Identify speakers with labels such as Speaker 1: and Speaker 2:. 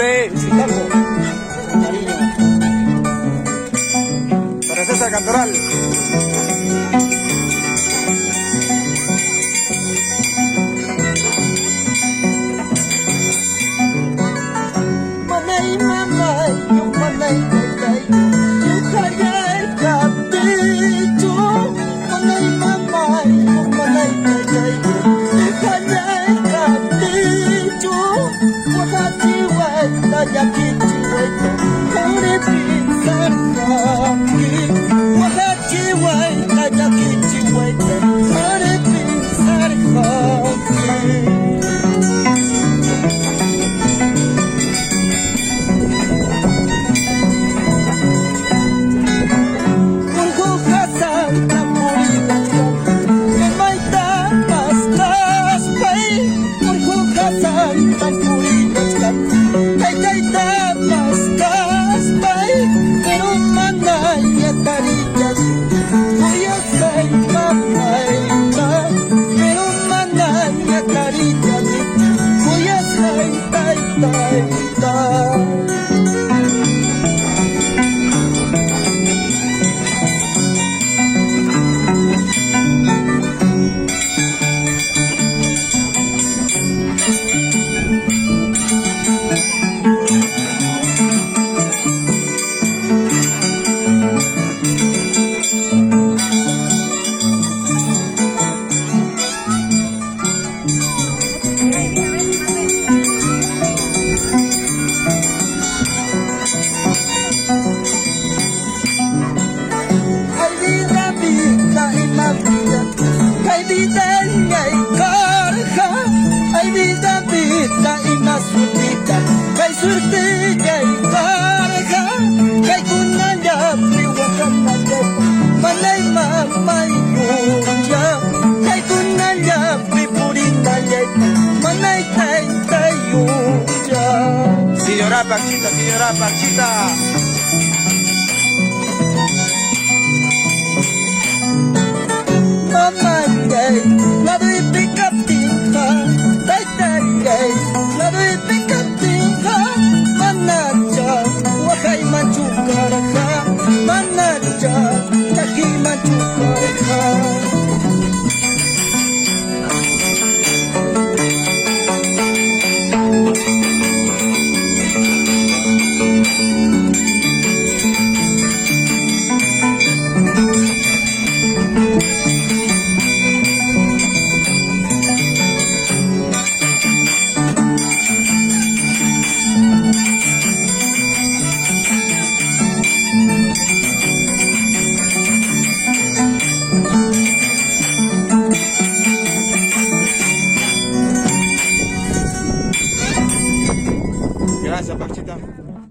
Speaker 1: de Chicago. Con cariño. Para César Cantoral.
Speaker 2: Manay mamay, yung manay tatay, yung kanya'y kapito. Manay mamay, yung manay tatay, yung kanya'y kapito. Wakachiway, tayakichiway, kore pinsan kaki. Wakachiway, tayakichiway, kore pinsan kaki.
Speaker 1: Señora Panchita.
Speaker 2: Mamay,